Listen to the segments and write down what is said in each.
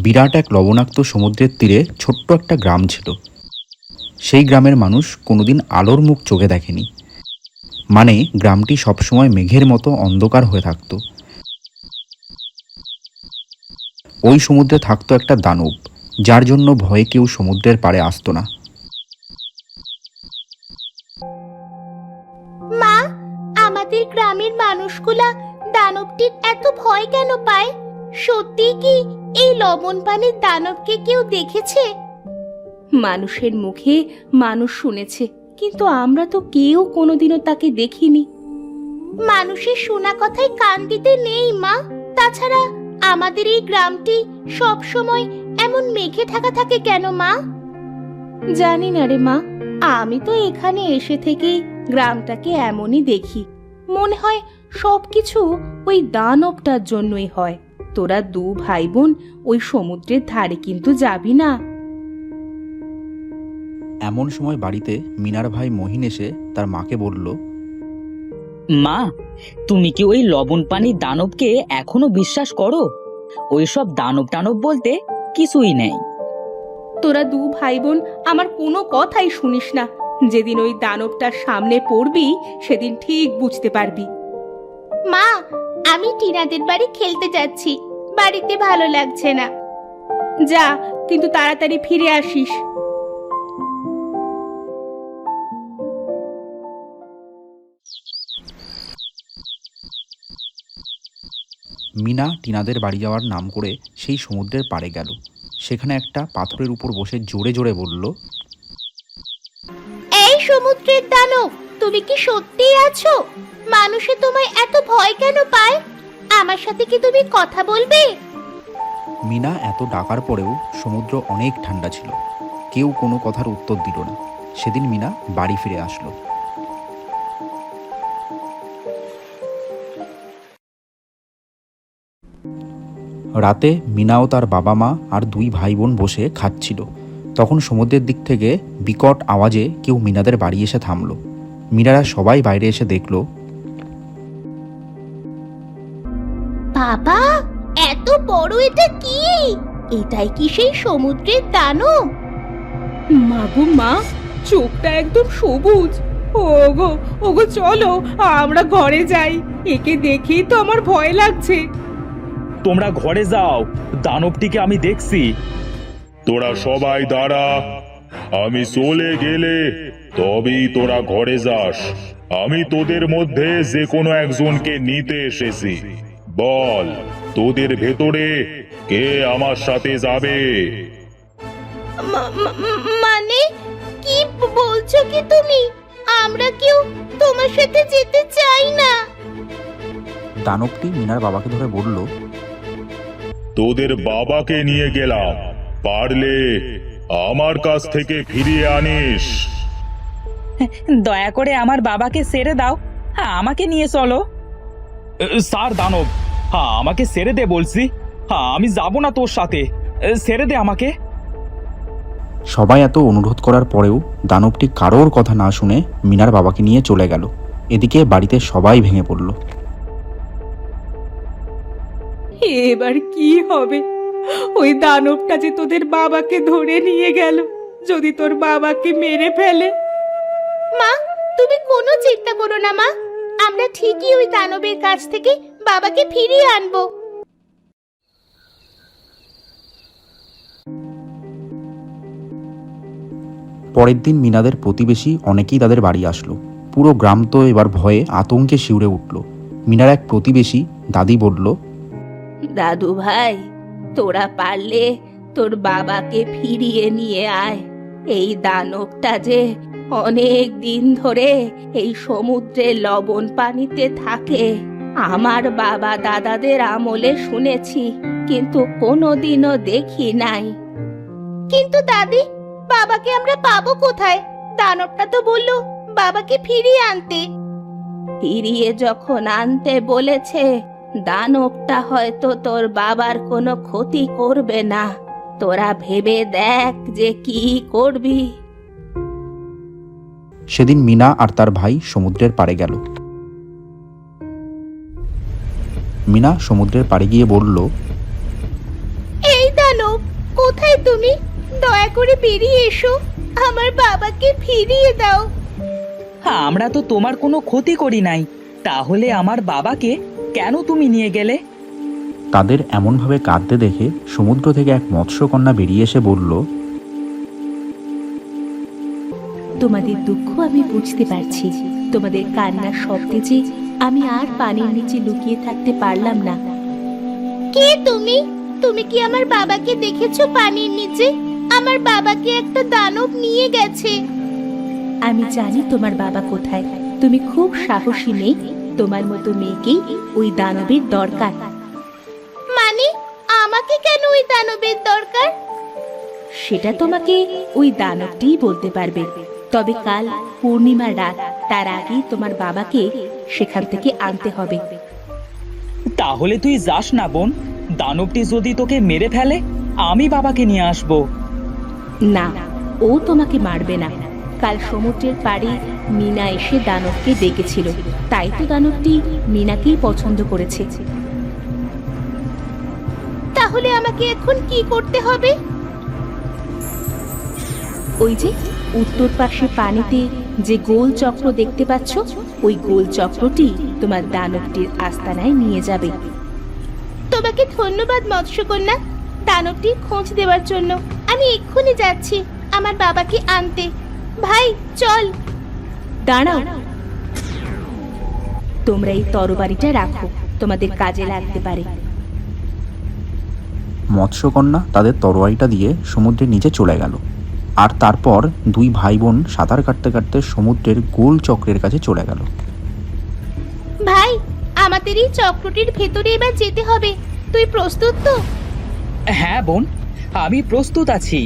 বিরাট এক লবণাক্ত সমুদ্রের তীরে ছোট্ট একটা গ্রাম ছিল। সেই গ্রামের মানুষ কোনোদিন আলোর মুখ চোখে দেখেনি। মানে গ্রামটি সবসময় মেঘের মতো অন্ধকার হয়ে থাকত। ওই সমুদ্রে থাকতো একটা দানব, যার জন্য ভয়ে কেউ সমুদ্রের পাড়ে আসতো না। মা, আমাদের গ্রামের মানুষগুলা দানবটির এত ভয় কেন পায়? সত্যি কি এই লবণ পানির দানবকে কেউ দেখেছে? মানুষের মুখে মানুষ শুনেছে, কিন্তু আমরা তো কেউ কোনোদিনও তাকে দেখিনি। মানুষের শোনা কথায় কান দিতে নেই মা। তাছাড়া আমাদের এই গ্রামটি সব সময় এমন মেঘে ঢাকা থাকে কেন মা? জানি না রে মা, আমি তো এখানে এসে থেকেই গ্রামটাকে এমনই দেখি। মনে হয় সবকিছু ওই দানবটার জন্যই হয়। তোরা দু ভাই বোন ওই সমুদ্রের ধারে কিন্তু যাবি না। এমন সময় বাড়িতে মিনার ভাই মহিন এসে তার মাকে বলল, মা, তুমি কি ওই লবণ পানির দানবকে এখনো বিশ্বাস করো? ওইসব দানব টানব বলতে কিছুই নেই। তোরা দু ভাই বোন আমার কোনো কথাই শুনিস না। যেদিন ওই দানবটার সামনে পড়বি সেদিন ঠিক বুঝতে পারবি। মা, আমি টিনাদের বাড়ি খেলতে যাচ্ছি, বাড়িতে ভালো লাগছে না। যা, কিন্তু তাড়াতাড়ি ফিরে আসিস। মিনা টিনাদের বাড়ি যাওয়ার নাম করে সেই সমুদ্রের পাড়ে গেল। সেখানে একটা পাথরের উপর বসে জোরে জোরে বলল, এই সমুদ্রের দানব, তুমি কি সত্যিই আছো? মানুষে তোমায় এত ভয় কেন পায়? আমার সাথে কি তুমি কথা বলবে? মিনা এত ডাকার পরেও সমুদ্র অনেক ঠান্ডা ছিল। কেউ কোনো কথার উত্তর দিল না। সেদিন মিনা বাড়ি ফিরে আসলো। রাতে মিনা ও তার বাবা মা আর দুই ভাই বোন বসে খাচ্ছিল। তখন সমুদ্রের দিক থেকে বিকট আওয়াজে কেউ মিনাদের বাড়ি এসে থামল। মিনারা সবাই বাইরে এসে দেখল, বাবা, এত বড় এটা কি? এটাই কি সেই সমুদ্রের দানব? মাগো মা, চোখটা একদম সবুজ। ওগো ওগো, চলো আমরা ঘরে যাই। একে দেখেই তো আমার ভয় লাগছে। তোমরা ঘরে যাও, দানবটিকে আমি দেখছি। তোরা সবাই দাঁড়া, আমি চলে গেলে তবেই তোরা ঘরে যাস। আমি তোদের মধ্যে যে কোনো একজনকে নিতে এসেছি। বল, তোদের ভেতরে কে আমার সাথে যাবে? মানে কি বলছো কি তুমি? আমরা কেউ তোমার সাথে যেতে চাই না। দানবটি মিনার বাবাকে ধরে বলল, তোদের বাবাকে নিয়ে গেলাম, পারলে আমার কাছ থেকে ফিরিয়ে আনিস। দয়া করে আমার বাবাকে ছেড়ে দাও, আমাকে নিয়ে চলো। স্যার দানব, আমাকে ছেড়ে দে বলছি। আমি যাব না তোর সাথে, ছেড়ে দে আমাকে। সবাই এত অনুরোধ করার পরেও দানবটি কারোর কথা না শুনে মিনার বাবাকে নিয়ে চলে গেল। এদিকে বাড়িতে সবাই ভেঙে পড়ল। এবার কি হবে? ওই দানবটা যে তোদের বাবাকে ধরে নিয়ে গেল। যদি তোর বাবাকে মেরে ফেলে? মা, তুমি কোনো চিন্তা করো না মা, আমরা ঠিকই ওই দানবের কাছ থেকে বাবাকে ফিরিয়ে আনবো। পরের দিন মিনাদের প্রতিবেশী অনেকেই তাদের বাড়ি আসলো। পুরো গ্রাম তো এবার ভয়ে আতঙ্কে শিউরে উঠল। মিনার এক প্রতিবেশী দাদি বলল, দাদু ভাই, তোরা পারলে তোর বাবাকে ফিরিয়ে নিয়ে আয়। এই দানবটা যে অনেক দিন ধরে এই সমুদ্রে লবণ পানিতে থাকে। আমার বাবা দাদাদের আমলে শুনেছি, কিন্তু কোনোদিনও দেখি নাই। কিন্তু দাদি, বাবাকে আমরা পাবো কোথায়? দানবটা তো বললো বাবাকে ফিরিয়ে আনতে। ফিরিয়ে যখন আনতে বলেছে, দানবটা হয়তো তোর বাবার কোনো ক্ষতি করবে না। তোরা ভেবে দেখ যে কি করবি। সেদিন মিনা আর তার ভাই সমুদ্রের পাড়ে গেল। মিনা সমুদ্রের পাড়ে গিয়ে বলল, এই দানব, কোথায় তুমি? দয়া করে বেরিয়ে এসো, আমার বাবাকে ফিরিয়ে দাও। আমরা তো তোমার কোনো ক্ষতি করি নাই, তাহলে আমার বাবাকে কেন তুমি নিয়ে গেলে? তাদের এমনভাবে কাঁদতে দেখে সমুদ্র থেকে এক মৎস্যকন্যা বেরিয়ে এসে বলল, তোমাদের দুঃখ আমি বুঝতে পারছি। তোমাদের কান্নার শব্দে যে আমি আর পানির নিচে লুকিয়ে থাকতে পারলাম না। কে তুমি? তুমি কি আমার বাবাকে দেখেছো পানির নিচে? আমার বাবাকে একটা দানব নিয়ে গেছে। আমি জানি তোমার বাবা কোথায়। তুমি খুব সাহসী মেয়ে, তোমার মতো মেয়েকেই ওই দানবের দরকার। মানে আমাকে কেন ওই দানবের দরকার? সেটা তোমাকে ওই দানবটিই বলতে পারবে। তবে কাল পূর্ণিমার রাত, তার আগেই তোমার বাবাকে সেখান থেকে আনতে হবে। তাহলে তুই যাস না বোন, দানবটি যদি তোকে মেরে ফেলে আমি বাবাকে নিয়ে আসবো। না, ও তোমাকে মারবে না। কাল সমুদ্রের পাড়ে মিনা এসে দানবকে ডেকেছিল, তাই তো দানবটি মিনাকেই পছন্দ করেছে। তাহলে আমাকে এখন কি করতে হবে? ওই যে উত্তর পাশে পানিতে যে গোল চক্র দেখতে পাচ্ছ, ওই গোল চক্রটি তোমার দানবটির আস্তানায় নিয়ে যাবে। তোমাকে ধন্যবাদ মৎস্যকন্যা, দানবটির খোঁজ দেওয়ার জন্য। আমি এক্ষুনি যাচ্ছি আমার বাবাকে আনতে। ভাই চল। দাঁড়াও, তোমরা এই তরবারিটা রাখো, তোমাদের কাজে লাগতে পারে। মৎস্যকন্যা তাদের তরোয়ারিটা দিয়ে সমুদ্রের নিচে চলে গেল। আর তারপর দুই ভাই বোন সাঁতার কাটতে কাটতে সমুদ্রের গোল চক্রের কাছে চলে গেল। ভাই, আমাদের এই চক্রটির ভেতরে এবার যেতে হবে। তুই প্রস্তুত তো? হ্যাঁ বোন, আমি প্রস্তুত আছি।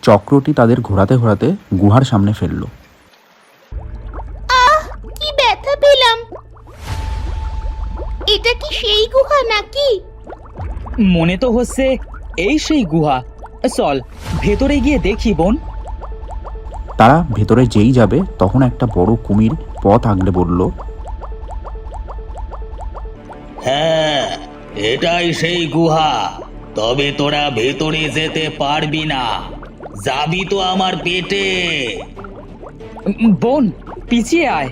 চক্রটি তাদের ঘোরাতে ঘোরাতে গুহার সামনে ফেলল। আহ, কি ব্যথা পেলাম। এটা কি সেই গুহা নাকি? মনে তো হচ্ছে এই সেই গুহা। চল ভেতরে গিয়ে দেখি বোন। তারা ভেতরে যেই যাবে তখন একটা বড় কুমির পথ আগলে বলল, হ্যাঁ, এটাই সেই গুহা। তবে তোরা ভেতরে যেতে পারবি না, যাবি তো আমার পেটে। বোন পিছিয়ে আয়।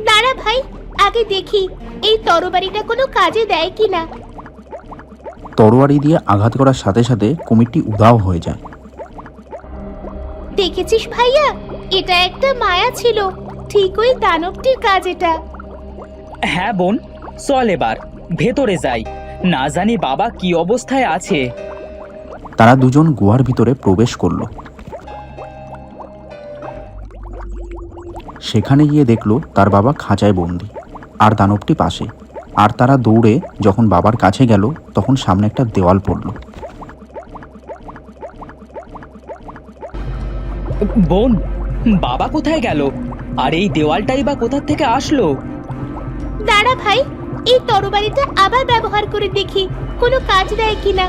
দাঁড়া ভাই, আগে দেখি এই তরবারিটা কোনো কাজে দেয় কিনা। তরোয়ারি দিয়ে আঘাত করার সাথে সাথে কুমিরটি উধাও হয়ে যায়। দেখেছিস ভাইয়া, এটা একটা মায়া ছিল। ঠিক ওই দানবটির কাজ এটা। হ্যাঁ বোন, চল এবার ভেতরে যাই, না জানি বাবা কি অবস্থায় আছে। তারা দুজন গুহার ভিতরে প্রবেশ করল। সেখানে গিয়ে দেখলো তার বাবা খাঁচায় বন্দি, আর দানবটি পাশে। আর তারা দৌড়ে যখন বাবার কাছে গেল তখন সামনে একটা দেওয়াল পড়ল। বোন, বাবা কোথায় গেল? আর এই দেওয়ালটাই বা কোথা থেকে আসলো? দাঁড়া ভাই, এই তরবারিটা আবার ব্যবহার করে দেখি কোনো কাজ দেয় কিনা।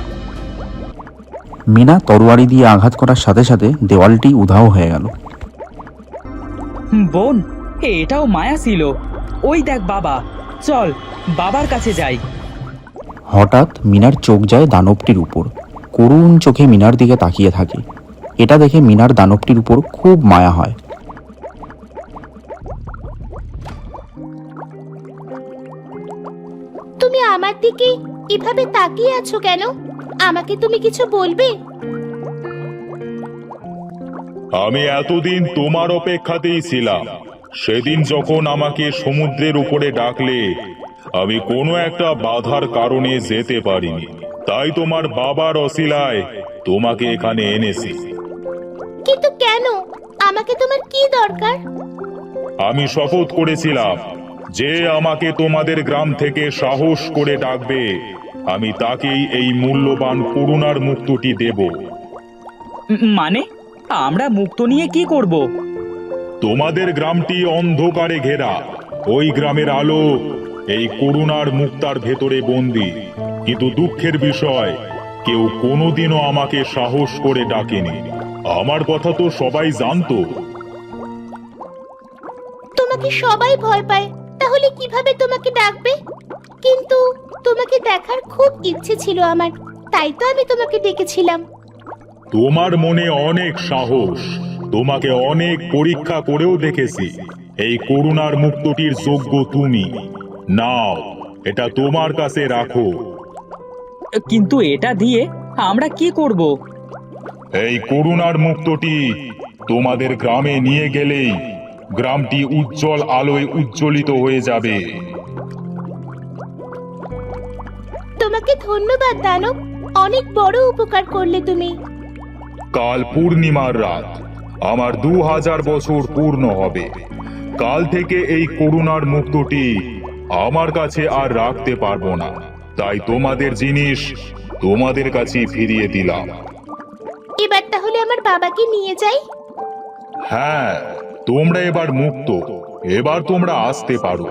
মিনা তরোয়ারি দিয়ে আঘাত করার সাথে সাথে দেওয়ালটি উধাও হয়ে গেল। বোন, এটাও মায়া ছিল। ওই দেখ বাবা, চল বাবার কাছে যাই। হঠাৎ মিনার চোখ যায় দানবটির উপর। করুণ চোখে মিনার দিকে তাকিয়ে থাকে। এটা দেখে মিনার দানবটির উপর খুব মায়া হয়। তুমি আমার দিকে এভাবে তাকিয়ে আছো কেন? আমাকে তুমি কিছু বলবে? আমি এতদিন তোমার অপেক্ষাতেই ছিলাম। সেদিন যখন আমাকে সমুদ্রের উপরে ডাকলে, আমি কোনো একটা বাধার কারণে যেতে পারিনি। তাই তোমার বাবার অছিলায় তোমাকে এখানে এনেছি। কিন্তু কেন? আমাকে তোমার কি দরকার? আমি শপথ করেছিলাম, যে আমাকে তোমাদের গ্রাম থেকে সাহস করে ডাকবে, আমি তাকেই এই মূল্যবান করুণার মুক্তটি দেব। মানে আমরা মুক্ত নিয়ে কি করব? তোমাদের গ্রামটি অন্ধকারে ঘেরা। ওই গ্রামের আলো এই করুণার মুক্তার ভেতরে বন্দী। কিন্তু দুঃখের বিষয়, কেউ কোনোদিনও আমাকে সাহস করে ডাকেনি। আমার কথা তো সবাই জানতো। তোমাকে সবাই ভয় পায়, তাহলে কিভাবে তোমাকে ডাকবে? কিন্তু তোমাকে দেখার খুব ইচ্ছে ছিল আমার, তাই তো আমি তোমাকে ডেকেছিলাম। তোমার মনে অনেক সাহস, তোমাকে অনেক পরীক্ষা করেও দেখেছি। এই করুণার মুক্তটির যোগ্য তুমি। নাও, এটা তোমার কাছে রাখো। কিন্তু এটা দিয়ে আমরা কি করব? এই করুণার মুক্তটি তোমাদের গ্রামে নিয়ে গেলেই গ্রামটি উজ্জ্বল আলোয় উজ্জ্বলিত হয়ে যাবে। তোমাকে ধন্যবাদ দানব, অনেক বড় উপকার করলে তুমি। কাল পূর্ণিমার রাত, আমার 2000 বছর পূর্ণ হবে। কাল থেকে এই করুণার মুক্তটি আমার কাছে আর রাখতে পারবো না, তাই তোমাদের জিনিস তোমাদের কাছে ফিরিয়ে দিলাম। এবার তাহলে আমার বাবাকে নিয়ে যাই। হ্যাঁ, তোমরা এবার মুক্ত, এবার তোমরা আসতে পারো।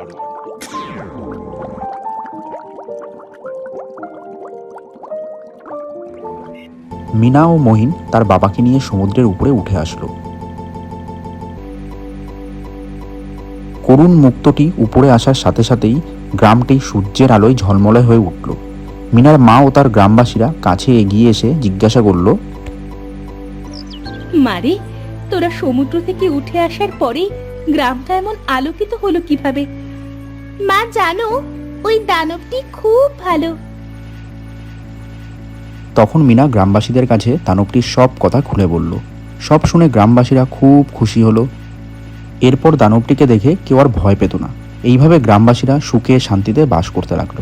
মিনা ও মহিন তার বাবাকে নিয়ে সমুদ্রের উপরে উঠে আসলো। করুণ মুক্তটি উপরে আসার সাথে সাথেই গ্রামটি সূর্যের আলোয় ঝলমলে হয়ে উঠল। মিনার মা ও তার গ্রামবাসীরা কাছে এগিয়ে এসে জিজ্ঞাসা করল, মারে, তোরা সমুদ্র থেকে উঠে আসার পরে গ্রামটা এমন আলোকিত হলো কিভাবে? মা জানো, ওই দানবটি খুব ভালো। তখন মিনা গ্রামবাসীদের কাছে দানবটির সব কথা খুলে বলল। সব শুনে গ্রামবাসীরা খুব খুশি হলো। এরপর দানবটিকে দেখে কেউ আর ভয় পেত না। এইভাবে গ্রামবাসীরা সুখে শান্তিতে বাস করতে লাগলো।